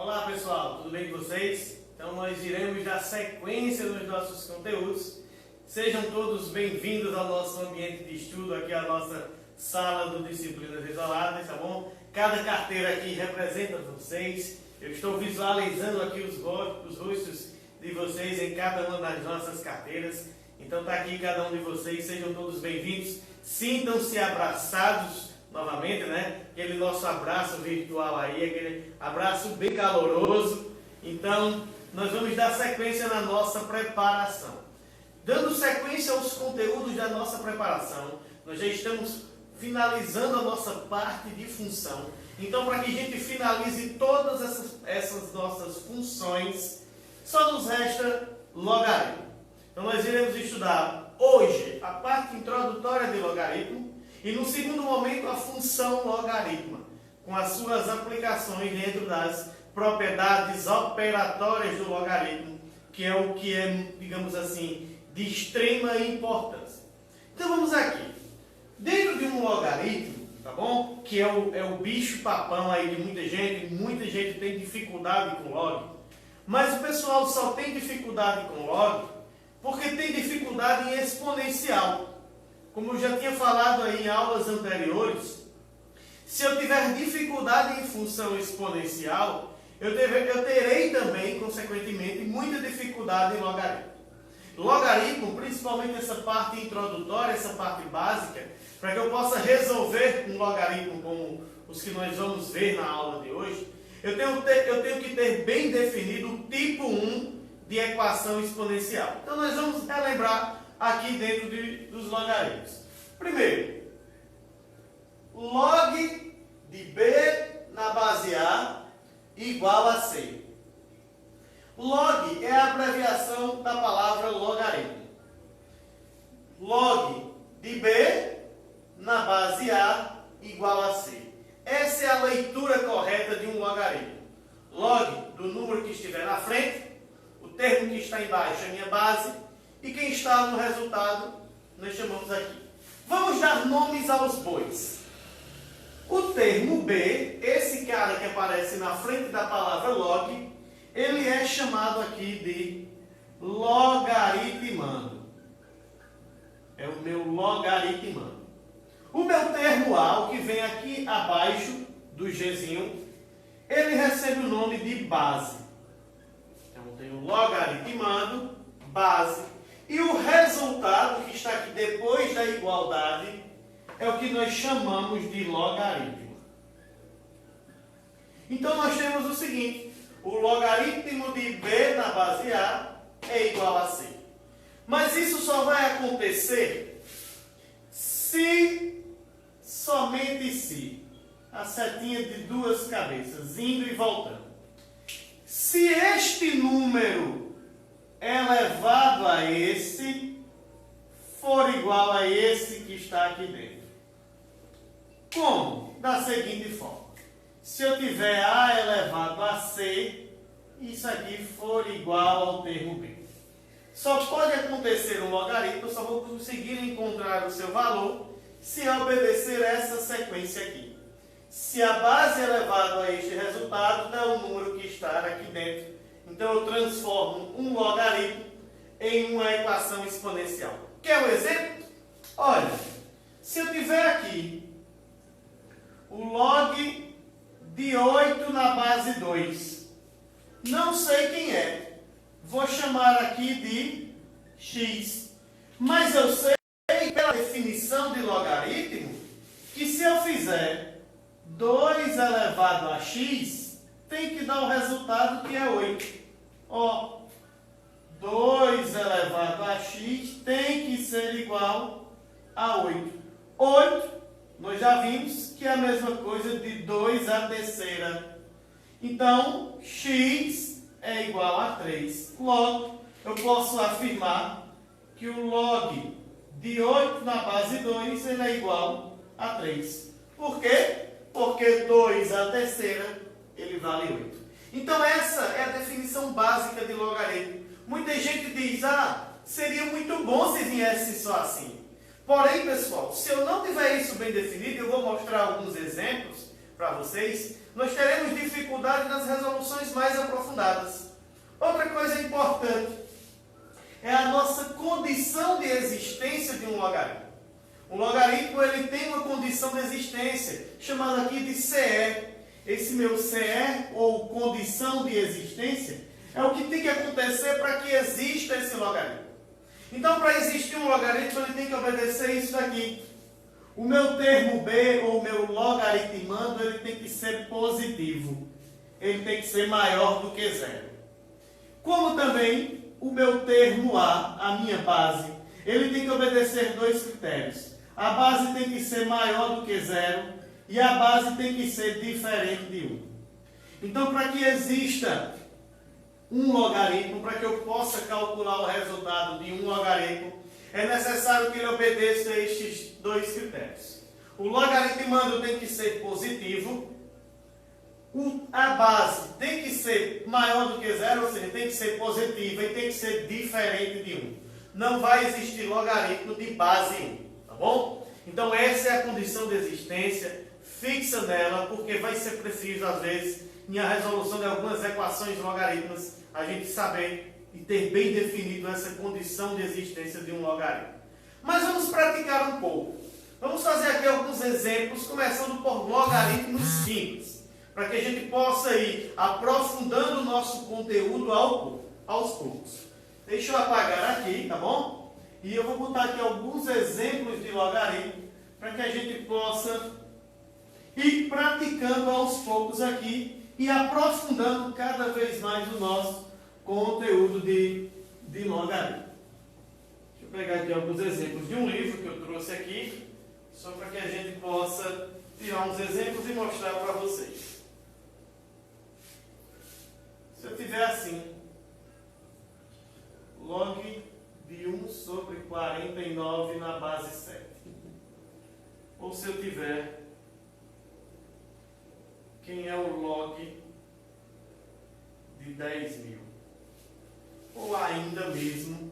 Olá pessoal, tudo bem com vocês? Então nós iremos dar sequência nos nossos conteúdos. Sejam todos bem-vindos ao nosso ambiente de estudo, aqui a nossa sala do Disciplinas Isoladas, tá bom? Cada carteira aqui representa vocês. Eu estou visualizando aqui os rostos de vocês em cada uma das nossas carteiras. Então está aqui cada um de vocês, sejam todos bem-vindos. Sintam-se abraçados novamente, né? Aquele nosso abraço virtual aí, aquele abraço bem caloroso. Então, nós vamos dar sequência na nossa preparação. Dando sequência aos conteúdos da nossa preparação, nós já estamos finalizando a nossa parte de função. Então, para que a gente finalize todas essas nossas funções, só nos resta logaritmo. Então, nós iremos estudar hoje a parte introdutória de logaritmo e, no segundo momento, a função logaritma, com as suas aplicações dentro das propriedades operatórias do logaritmo, que é o que é, digamos assim, de extrema importância. Então, vamos aqui. Dentro de um logaritmo, tá bom? Que é o bicho-papão aí de muita gente tem dificuldade com log, mas o pessoal só tem dificuldade com log porque tem dificuldade em exponencial. Como eu já tinha falado aí em aulas anteriores, se eu tiver dificuldade em função exponencial, eu terei também, consequentemente, muita dificuldade em logaritmo. Logaritmo, principalmente essa parte introdutória, essa parte básica, para que eu possa resolver um logaritmo como os que nós vamos ver na aula de hoje, eu tenho que ter bem definido o tipo 1 de equação exponencial. Então nós vamos relembrar aqui dentro dos logaritmos. Primeiro, log de b na base A igual a c. Log é a abreviação da palavra logaritmo. Log de b na base A igual a c. Essa é a leitura correta de um logaritmo. Log do número que estiver na frente, o termo que está embaixo é a minha base, e quem está no resultado nós chamamos aqui. Vamos dar nomes aos bois. O termo b, esse cara que aparece na frente da palavra log, ele é chamado aqui de logaritmando. É o meu logaritmando. O meu termo A, o que vem aqui abaixo do Gzinho, ele recebe o nome de base. Então eu tenho logaritmando, base. E o resultado que está aqui depois da igualdade é o que nós chamamos de logaritmo. Então nós temos o seguinte: o logaritmo de b na base A é igual a c. Mas isso só vai acontecer se, somente se, a setinha de duas cabeças, indo e voltando. Se este número elevado a esse for igual a esse que está aqui dentro. Como? Da seguinte forma. Se eu tiver A elevado a C, isso aqui for igual ao termo B. Só pode acontecer um logaritmo, eu só vou conseguir encontrar o seu valor se obedecer essa sequência aqui. Se a base elevado a este resultado dá o número que está aqui dentro, então eu transformo um logaritmo em uma equação exponencial. Quer um exemplo? Olha, se eu tiver aqui o log de 8 na base 2, não sei quem é, vou chamar aqui de x, mas eu sei pela definição de logaritmo que se eu fizer 2 elevado a x, tem que dar o resultado que é 8. Ó, 2 elevado a x tem que ser igual a 8. 8, nós já vimos que é a mesma coisa de 2 à terceira. Então, x é igual a 3. Logo, eu posso afirmar que o log de 8 na base 2 ele é igual a 3. Por quê? Porque 2 à terceira ele vale 8. Então essa é a definição básica de logaritmo. Muita gente diz, seria muito bom se viesse só assim. Porém, pessoal, se eu não tiver isso bem definido, eu vou mostrar alguns exemplos para vocês. nós teremos dificuldade nas resoluções mais aprofundadas. Outra coisa importante é a nossa condição de existência de um logaritmo. O logaritmo ele tem uma condição de existência, chamada aqui de CE. Esse meu CE, ou condição de existência, é o que tem que acontecer para que exista esse logaritmo. Então, para existir um logaritmo, ele tem que obedecer isso daqui. O meu termo B, ou o meu logaritmando, ele tem que ser positivo. Ele tem que ser maior do que zero. Como também o meu termo A, a minha base, ele tem que obedecer dois critérios. A base tem que ser maior do que zero e a base tem que ser diferente de 1. Então, para que exista um logaritmo, para que eu possa calcular o resultado de um logaritmo, é necessário que ele obedeça a estes dois critérios. O logaritmando tem que ser positivo, a base tem que ser maior do que zero, ou seja, tem que ser positiva e tem que ser diferente de 1. Não vai existir logaritmo de base 1, tá bom? Então essa é a condição de existência, fixa nela, porque vai ser preciso, às vezes, na resolução de algumas equações logarítmicas, a gente saber e ter bem definido essa condição de existência de um logaritmo. Mas vamos praticar um pouco. Vamos fazer aqui alguns exemplos, começando por logaritmos simples, para que a gente possa ir aprofundando o nosso conteúdo aos poucos. Deixa eu apagar aqui, tá bom? E eu vou botar aqui alguns exemplos de logaritmo, para que a gente possa ir praticando aos poucos aqui e aprofundando cada vez mais o nosso conteúdo de logaritmo. Deixa eu pegar aqui alguns exemplos de um livro que eu trouxe aqui, só para que a gente possa tirar uns exemplos e mostrar para vocês. Se eu tiver assim, log de 1 sobre 49 na base 7. Ou se eu tiver, quem é o log de 10.000? Ou ainda mesmo,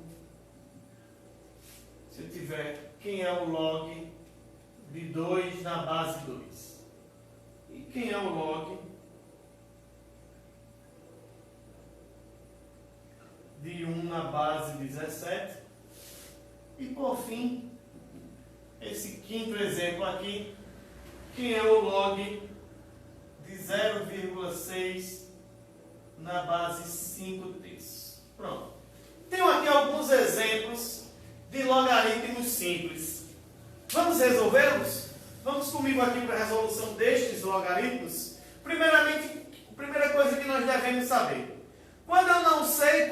se eu tiver, quem é o log de 2 na base 2? E quem é o log de 1 na base 17? E por fim, esse quinto exemplo aqui, quem é o log de 0,6 na base 5/3? Pronto. Tenho aqui alguns exemplos de logaritmos simples. Vamos resolvê-los? Vamos comigo aqui para a resolução destes logaritmos? Primeiramente, a primeira coisa que nós devemos saber. Quando eu não sei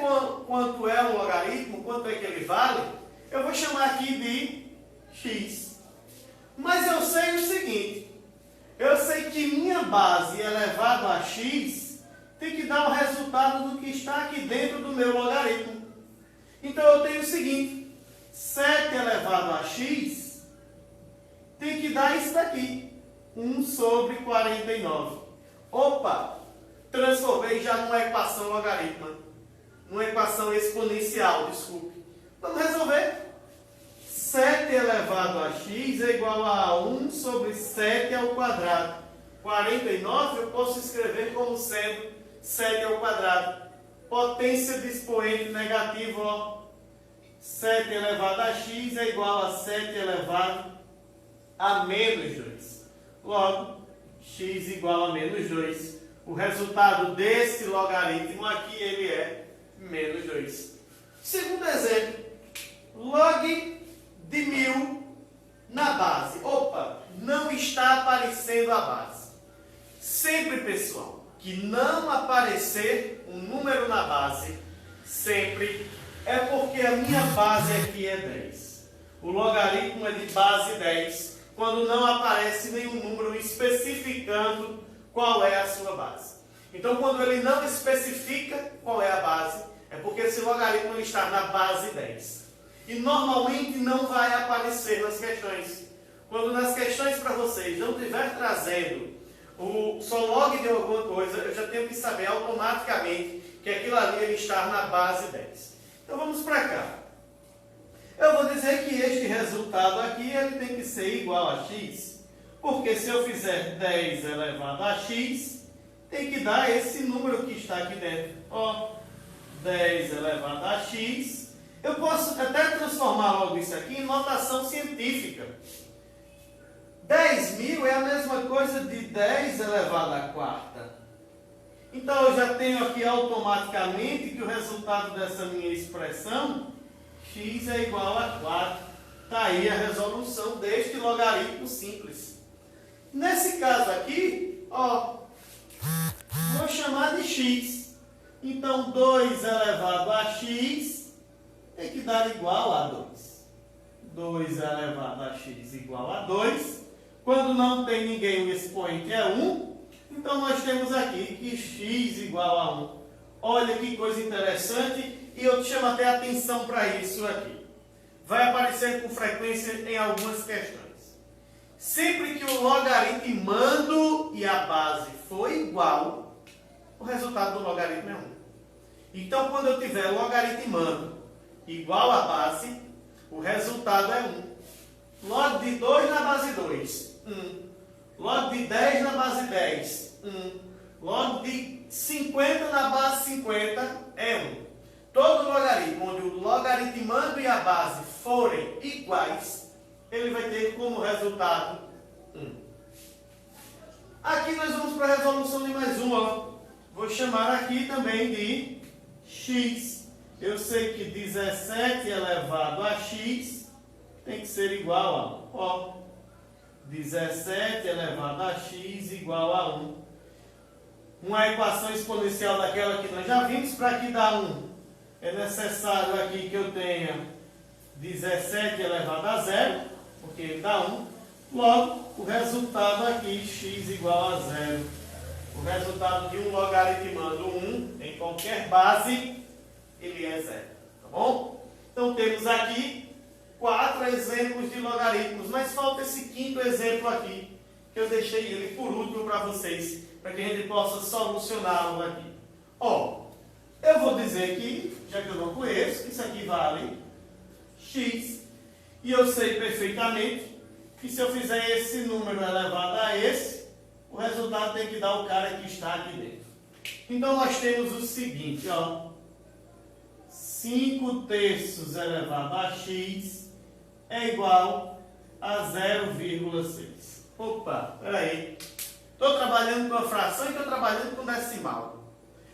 quanto é um logaritmo, quanto é que ele vale, eu vou chamar aqui de x. Mas eu sei o seguinte, eu sei que minha base elevado a x tem que dar o resultado do que está aqui dentro do meu logaritmo. Então eu tenho o seguinte, 7 elevado a x tem que dar isso daqui, 1 sobre 49. Opa! Transformei já numa equação logarítmica, numa equação exponencial, desculpe. Vamos resolver. 7 elevado a x é igual a 1 sobre 7 ao quadrado. 49 eu posso escrever como sendo 7 ao quadrado. Potência de expoente negativo, ó. 7 elevado a x é igual a 7 elevado a menos 2. Logo, x igual a menos 2. O resultado desse logaritmo aqui, ele é menos 2. Segundo exemplo, log de 1000 na base. Opa, não está aparecendo a base. Sempre, pessoal, que não aparecer um número na base, sempre é porque a minha base aqui é 10. O logaritmo é de base 10, quando não aparece nenhum número especificando qual é a sua base. Então, quando ele não especifica qual é a base, é porque esse logaritmo está na base 10. E normalmente não vai aparecer nas questões. Quando nas questões para vocês não estiver trazendo o só log de alguma coisa, eu já tenho que saber automaticamente que aquilo ali ele está na base 10. Então vamos para cá. Eu vou dizer que este resultado aqui ele tem que ser igual a x, porque se eu fizer 10 elevado a x, tem que dar esse número que está aqui dentro. Ó, 10 elevado a x. Eu posso até transformar logo isso aqui em notação científica. 10.000 é a mesma coisa de 10 elevado à quarta. Então, eu já tenho aqui automaticamente que o resultado dessa minha expressão, x é igual a 4. Está aí a resolução deste logaritmo simples. Nesse caso aqui, ó, vou chamar de x. Então, 2 elevado a x tem que dar igual a 2. 2 elevado a x igual a 2. Quando não tem ninguém, o expoente é 1. Então, nós temos aqui que x igual a 1. Olha que coisa interessante. E eu te chamo até a atenção para isso aqui. Vai aparecer com frequência em algumas questões. Sempre que o logaritmando e a base for igual, o resultado do logaritmo é 1. Então, quando eu tiver logaritmando igual a base, o resultado é 1. Log de 2 na base 2, 1. Log de 10 na base 10, 1. Log de 50 na base 50 é 1. Todo logaritmo onde o logaritmando e a base forem iguais, ele vai ter como resultado 1. Aqui nós vamos para a resolução de mais uma. Vou chamar aqui também de x. Eu sei que 17 elevado a x tem que ser igual a 1. Ó, 17 elevado a x igual a 1. Uma equação exponencial daquela que nós já vimos. Para que dá 1, é necessário aqui que eu tenha 17 elevado a 0, porque ele dá 1. Logo, o resultado aqui, x igual a 0. O resultado de um logaritmando 1 em qualquer base, ele é 0. Tá bom? Então, temos aqui 4 exemplos de logaritmos, mas falta esse quinto exemplo aqui, que eu deixei ele por último para vocês, para que a gente possa solucioná-lo aqui. Ó, eu vou dizer que, já que eu não conheço, que isso aqui vale x, e eu sei perfeitamente que se eu fizer esse número elevado a esse, o resultado tem que dar o cara que está aqui dentro. Então, nós temos o seguinte, ó, 5 terços elevado a x é igual a 0,6. Opa, peraí. Estou trabalhando com a fração e estou trabalhando com decimal.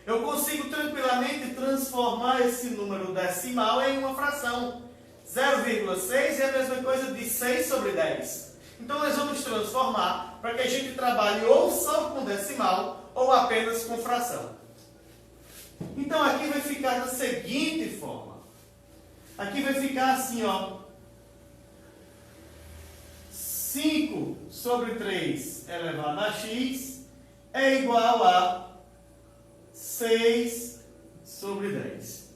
Eu consigo tranquilamente transformar esse número decimal em uma fração. 0,6 é a mesma coisa de 6 sobre 10. Então, nós vamos transformar para que a gente trabalhe ou só com decimal ou apenas com fração. Então, aqui vai ficar da seguinte forma. Aqui vai ficar assim, ó. 5 sobre 3 elevado a x é igual a 6 sobre 10.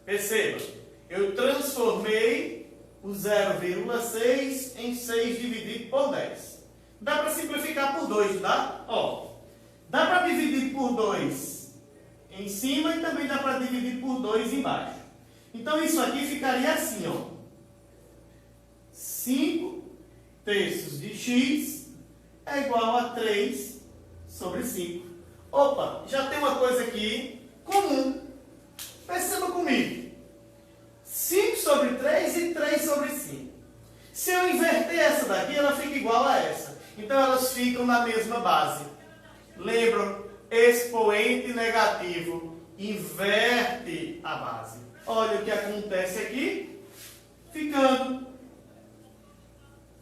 Perceba, eu transformei o 0,6 em 6 dividido por 10. Dá para simplificar por 2, dá? Ó, dá para dividir por 2 em cima e também dá para dividir por 2 embaixo. Então, isso aqui ficaria assim, ó. 5 terços de x é igual a 3 sobre 5. Opa, já tem uma coisa aqui comum. Perceba comigo. 5 sobre 3 e 3 sobre 5. Se eu inverter essa daqui, ela fica igual a essa. Então, elas ficam na mesma base. Lembram? Expoente negativo inverte a base. Olha o que acontece aqui. Ficando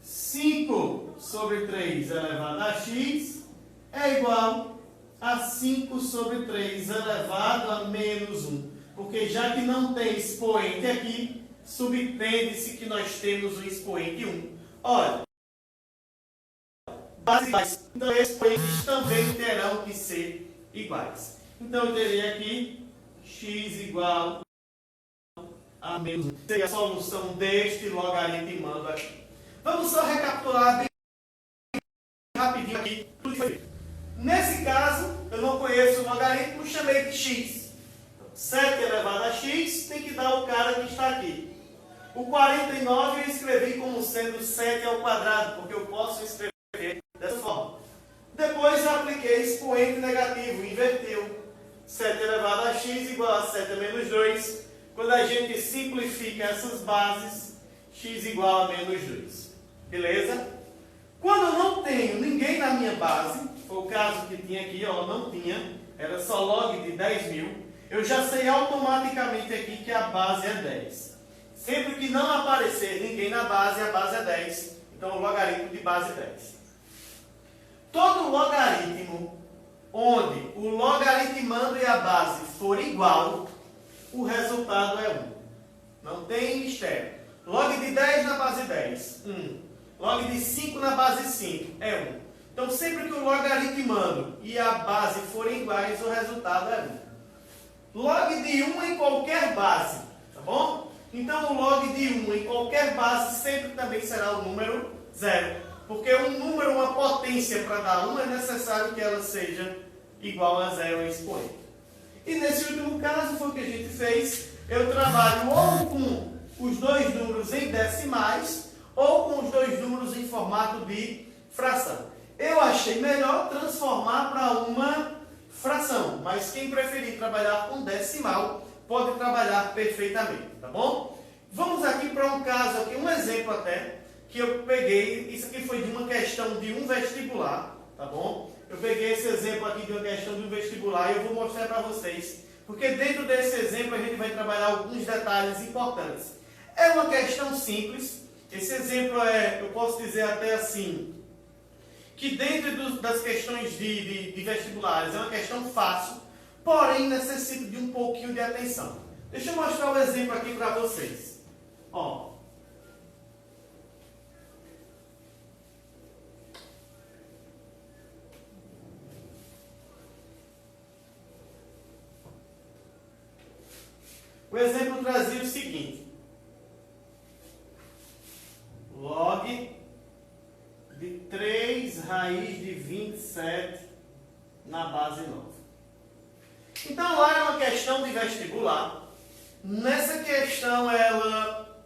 5 sobre 3 elevado a x é igual a 5 sobre 3 elevado a menos 1. Porque já que não tem expoente aqui, subentende-se que nós temos o expoente 1. Olha, base iguais. Então, expoentes também terão que ser iguais. Então, eu teria aqui x igual a menos 1. Seria a solução deste logaritmando aqui. Vamos só recapitular bem rapidinho aqui tudo que foi feito. Nesse caso, eu não conheço o logaritmo, chamei de x. 7 elevado a x tem que dar o cara que está aqui. O 49 eu escrevi como sendo 7 ao quadrado, porque eu posso escrever dessa forma. Depois eu apliquei expoente negativo, inverteu. 7 elevado a x igual a 7 a menos 2. Quando a gente simplifica essas bases, x igual a menos 2. Beleza? Quando eu não tenho ninguém na minha base, foi o caso que tinha aqui, ó, não tinha, era só log de 10.000, eu já sei automaticamente aqui que a base é 10. Sempre que não aparecer ninguém na base, a base é 10. Então o logaritmo de base é 10. Todo logaritmo onde o logaritmando e a base for igual, o resultado é 1. Não tem mistério. Log de 10 na base 10, 1. Log de 5 na base 5, é 1. Então, sempre que o logaritmando e a base forem iguais, o resultado é 1. Log de 1 em qualquer base, tá bom? Então, o log de 1 em qualquer base sempre também será o número 0. Porque um número, uma potência para dar 1, é necessário que ela seja igual a 0 em expoente. E nesse último caso, foi o que a gente fez. Eu trabalho ou com os dois números em decimais, ou com os dois números em formato de fração. Eu achei melhor transformar para uma fração, mas quem preferir trabalhar com decimal, pode trabalhar perfeitamente, tá bom? Vamos aqui para um caso, aqui, um exemplo até, que eu peguei, isso aqui foi de uma questão de um vestibular, tá bom? Eu peguei esse exemplo aqui de uma questão de um vestibular e eu vou mostrar para vocês, porque dentro desse exemplo a gente vai trabalhar alguns detalhes importantes. É uma questão simples, esse exemplo eu posso dizer até assim, que dentro das questões de vestibulares é uma questão fácil, porém necessita de um pouquinho de atenção. Deixa eu mostrar o exemplo aqui para vocês. Ó. O exemplo trazia o seguinte. Log de 3 raiz de 27 na base 9. Então, lá era uma questão de vestibular. Nessa questão, ela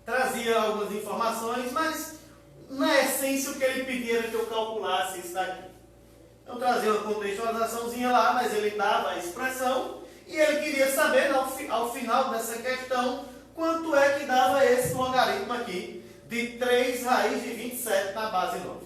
trazia algumas informações, mas, na essência, o que ele pedia era que eu calculasse isso daqui. Então, trazia uma contextualizaçãozinha lá, mas ele dava a expressão e ele queria saber, ao final dessa questão, quanto é que dava esse logaritmo aqui de 3 raiz de 27 na base 9.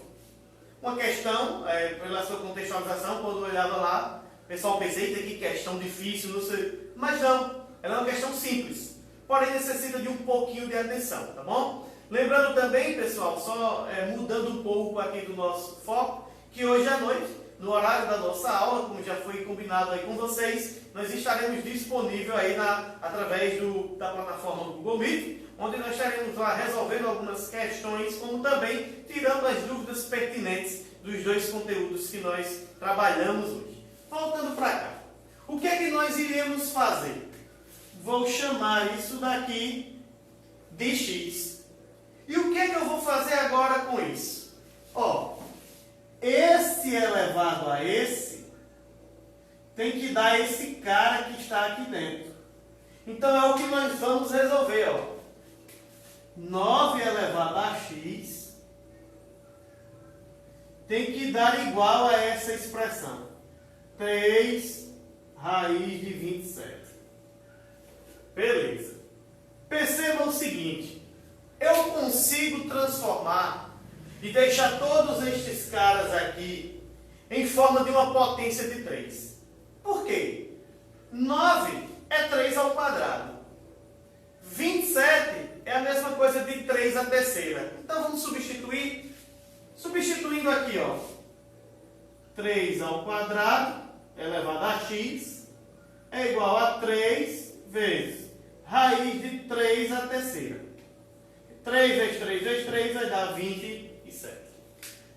Uma questão, pela sua contextualização, quando eu olhava lá, o pessoal pensa, eita, que questão difícil, não sei. Mas não, ela é uma questão simples. Porém, necessita de um pouquinho de atenção, tá bom? Lembrando também, pessoal, só mudando um pouco aqui do nosso foco, que hoje à noite, no horário da nossa aula, como já foi combinado aí com vocês, nós estaremos disponíveis aí através da plataforma do Google Meet, onde nós estaremos lá resolvendo algumas questões, como também tirando as dúvidas pertinentes dos dois conteúdos que nós trabalhamos hoje. Voltando para cá, o que é que nós iremos fazer? Vou chamar isso daqui de x. E o que é que eu vou fazer agora com isso? Ó, esse elevado a esse tem que dar esse cara que está aqui dentro. Então é o que nós vamos resolver, ó. 9 elevado a x tem que dar igual a essa expressão. 3 raiz de 27. Beleza. Percebam o seguinte. Eu consigo transformar e deixar todos estes caras aqui em forma de uma potência de 3. Por quê? 9 é 3 ao quadrado. 27 é a mesma coisa de 3 à terceira. Então vamos substituir. Substituindo aqui, ó. 3 ao quadrado elevado a x é igual a 3 vezes raiz de 3 à terceira. 3 vezes 3 vezes 3 vai dar 27.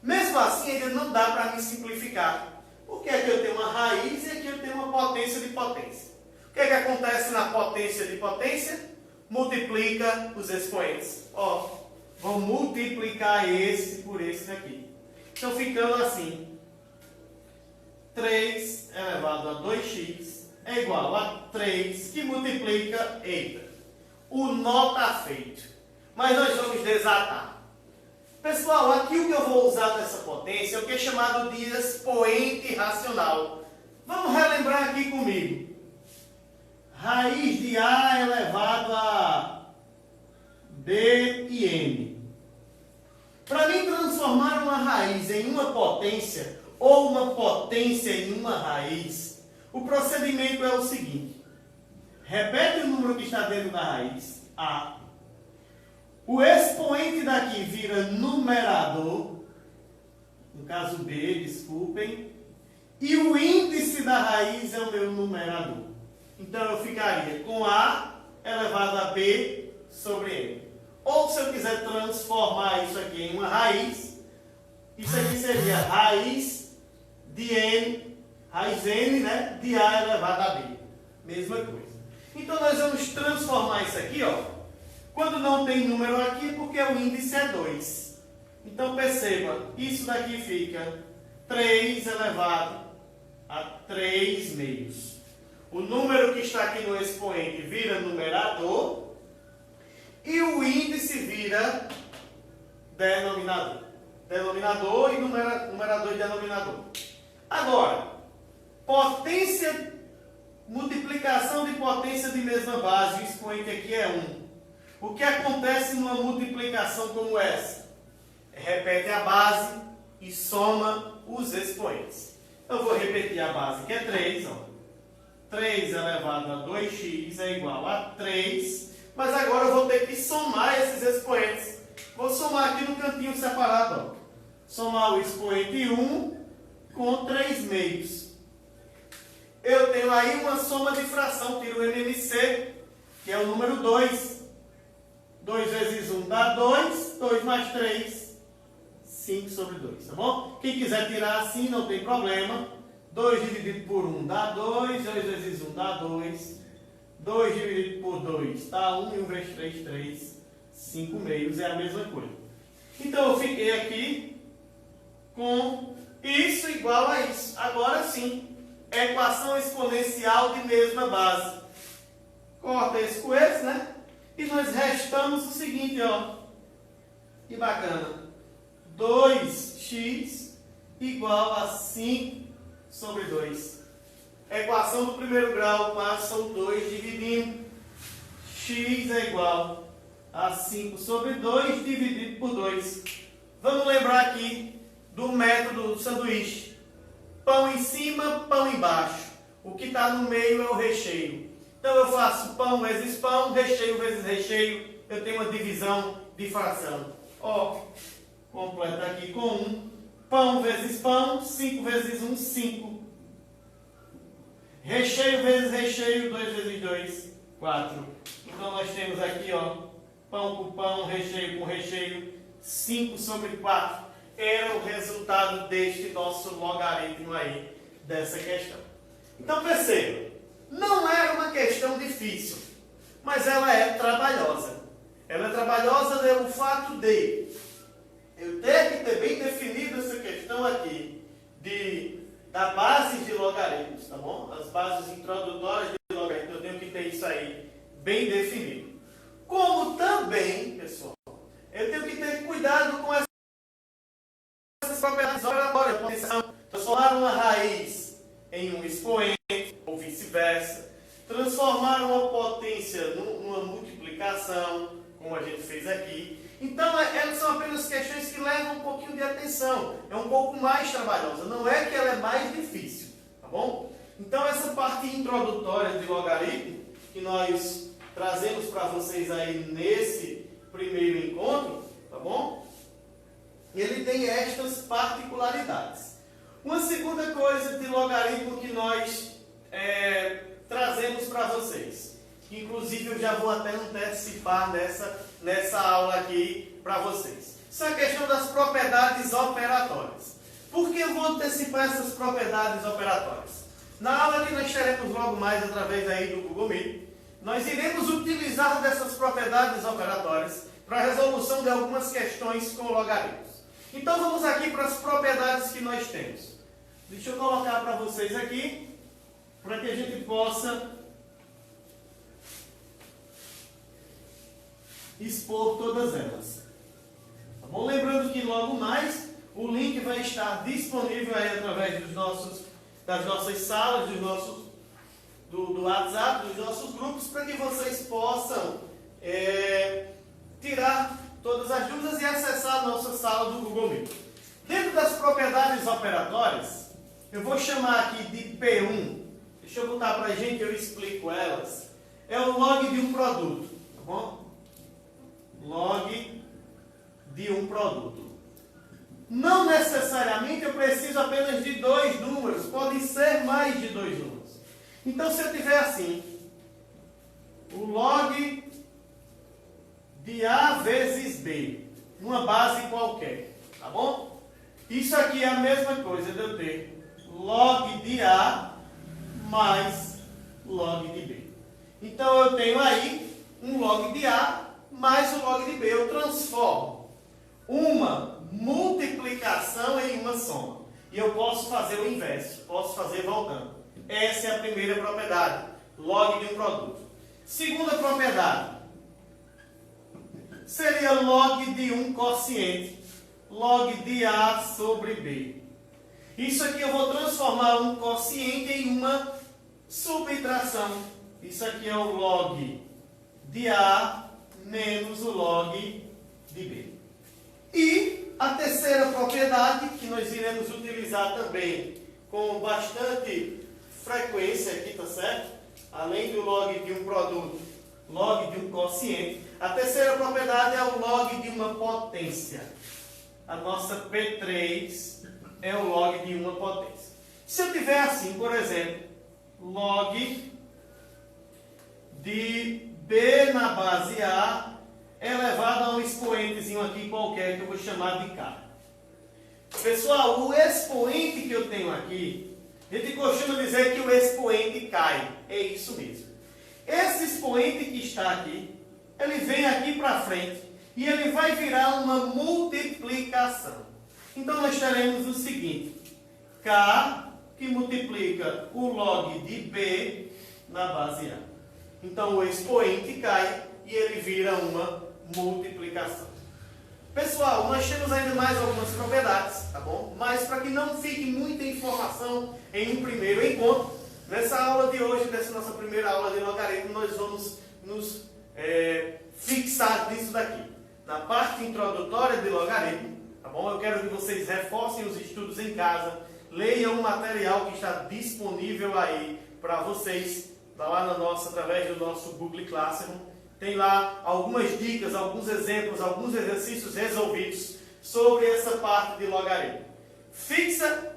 Mesmo assim, ainda não dá para me simplificar. Porque aqui eu tenho uma raiz e aqui eu tenho uma potência de potência. O que é que acontece na potência de potência? Multiplica os expoentes. Ó, vou multiplicar esse por esse daqui. Então, ficando assim. 3 elevado a 2x é igual a 3 que multiplica, eita, o nó está feito. Mas nós vamos desatar. Pessoal, aqui o que eu vou usar dessa potência é o que é chamado de expoente racional. Vamos relembrar aqui comigo. Raiz de A elevado a B e N. Para mim transformar uma raiz em uma potência ou uma potência em uma raiz, o procedimento é o seguinte. Repete o número que está dentro da raiz, A. O expoente daqui vira numerador, no caso B, desculpem, e o índice da raiz é o meu numerador. Então eu ficaria com A elevado a B sobre N. Ou se eu quiser transformar isso aqui em uma raiz, isso aqui seria raiz de N, raiz N, né, de A elevado a B. Mesma coisa. Então nós vamos transformar isso aqui, ó. Quando não tem número aqui, porque o índice é 2. Então perceba, isso daqui fica 3 elevado a 3 meios. O número que está aqui no expoente vira numerador e o índice vira denominador. Denominador e numerador e denominador. Agora, potência, multiplicação de potência de mesma base, o expoente aqui é 1. O que acontece numa multiplicação como essa? Repete a base e soma os expoentes. Eu vou repetir a base, que é 3. Ó. 3 elevado a 2x é igual a 3. Mas agora eu vou ter que somar esses expoentes. Vou somar aqui no cantinho separado. Ó. Somar o expoente 1 com 3 meios. Eu tenho aí uma soma de fração, tiro o MMC, que é o número 2. 2 vezes 1 dá 2, 2 mais 3, 5 sobre 2, tá bom? Quem quiser tirar assim, não tem problema. 2 dividido por 1 dá 2, 2 vezes 1 dá 2, 2 dividido por 2 dá 1, e 1 vezes 3, 3, 5 meios, é a mesma coisa. Então eu fiquei aqui com isso igual a isso. Agora sim, equação exponencial de mesma base. Corta esse com esse, né? E nós restamos o seguinte, ó. Que bacana. 2x igual a 5 sobre 2. Equação do primeiro grau, passam 2 dividindo. X é igual a 5 sobre 2 dividido por 2. Vamos lembrar aqui do método do sanduíche. Pão em cima, pão embaixo. O que está no meio é o recheio. Então eu faço pão vezes pão, recheio vezes recheio. Eu tenho uma divisão de fração. Ó, completa aqui com 1. Pão vezes pão, 5 vezes 1, 5. Recheio vezes recheio, 2 vezes 2, 4. Então nós temos aqui, ó, pão com pão, recheio com recheio, 5 sobre 4. Era o resultado deste nosso logaritmo aí, dessa questão. Então perceba. Não era uma questão difícil, mas ela é trabalhosa. Ela é trabalhosa pelo fato de eu ter que ter bem definido essa questão aqui da base de logaritmos, tá bom? As bases introdutórias de logaritmos, eu tenho que ter isso aí bem definido. Como também, pessoal, eu tenho que ter cuidado com essas propriedades operatórias. Transformar uma raiz em um expoente, ou vice-versa, transformar uma potência numa multiplicação, como a gente fez aqui. Então, elas são apenas questões que levam um pouquinho de atenção, é um pouco mais trabalhosa, não é que ela é mais difícil, tá bom? Então, essa parte introdutória de logaritmo, que nós trazemos para vocês aí nesse primeiro encontro, tá bom? Ele tem estas particularidades. Uma segunda coisa de logaritmo que nós trazemos para vocês, que inclusive eu já vou até antecipar nessa aula aqui para vocês. Isso é a questão das propriedades operatórias. Por que eu vou antecipar essas propriedades operatórias? Na aula que nós teremos logo mais através aí do Google Meet, nós iremos utilizar dessas propriedades operatórias para a resolução de algumas questões com logaritmos. Então vamos aqui para as propriedades que nós temos. Deixa eu colocar para vocês aqui, para que a gente possa expor todas elas. Tá bom? Lembrando que logo mais o link vai estar disponível aí através das nossas salas, do WhatsApp, dos nossos grupos, para que vocês possam tirar todas as dúvidas e acessar a nossa sala do Google Meet. Dentro das propriedades operatórias, eu vou chamar aqui de P1. Deixa eu botar para a gente, eu explico elas. É o log de um produto, tá bom? Log de um produto. Não necessariamente eu preciso apenas de 2 números, podem ser mais de 2 números. Então, se eu tiver assim, o log de A vezes B, numa base qualquer, tá bom? Isso aqui é a mesma coisa de eu ter log de A mais log de B. Então, eu tenho aí um log de A mais o log de B. Eu transformo uma multiplicação em uma soma. E eu posso fazer o inverso, posso fazer voltando. Essa é a primeira propriedade, log de um produto. Segunda propriedade seria log de um quociente, log de A sobre B. Isso aqui eu vou transformar um quociente em uma subtração. Isso aqui é o log de A menos o log de B. E a terceira propriedade, que nós iremos utilizar também com bastante frequência aqui, tá certo? Além do log de um produto, log de um quociente. A terceira propriedade é o log de uma potência. A nossa P3 é o log de uma potência. Se eu tiver assim, por exemplo, log de B na base A elevado a um expoentezinho aqui qualquer que eu vou chamar de K. Pessoal, o expoente que eu tenho aqui, a gente costuma dizer que o expoente cai. É isso mesmo. Esse expoente que está aqui, ele vem aqui para frente e ele vai virar uma multiplicação. Então, nós teremos o seguinte. K que multiplica o log de B na base A. Então, o expoente cai e ele vira uma multiplicação. Pessoal, nós temos ainda mais algumas propriedades, tá bom? Mas para que não fique muita informação em um primeiro encontro, nessa aula de hoje, nessa nossa primeira aula de logaritmo, nós vamos nos fixar nisso daqui. Na parte introdutória de logaritmo, tá bom? Eu quero que vocês reforcem os estudos em casa, leiam o material que está disponível aí para vocês, tá lá na através do nosso Google Classroom. Tem lá algumas dicas, alguns exemplos, alguns exercícios resolvidos sobre essa parte de logaritmo. Fixa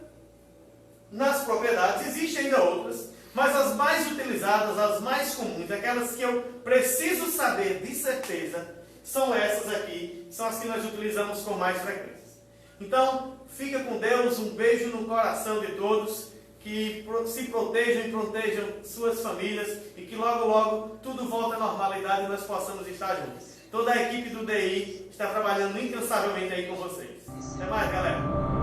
nas propriedades, existem ainda outras, mas as mais utilizadas, as mais comuns, aquelas que eu preciso saber de certeza, são essas aqui, são as que nós utilizamos com mais frequência. Então, fica com Deus, um beijo no coração de todos, que se protejam e protejam suas famílias e que logo, logo tudo volta à normalidade e nós possamos estar juntos. Toda a equipe do DI está trabalhando incansavelmente aí com vocês. Até mais, galera!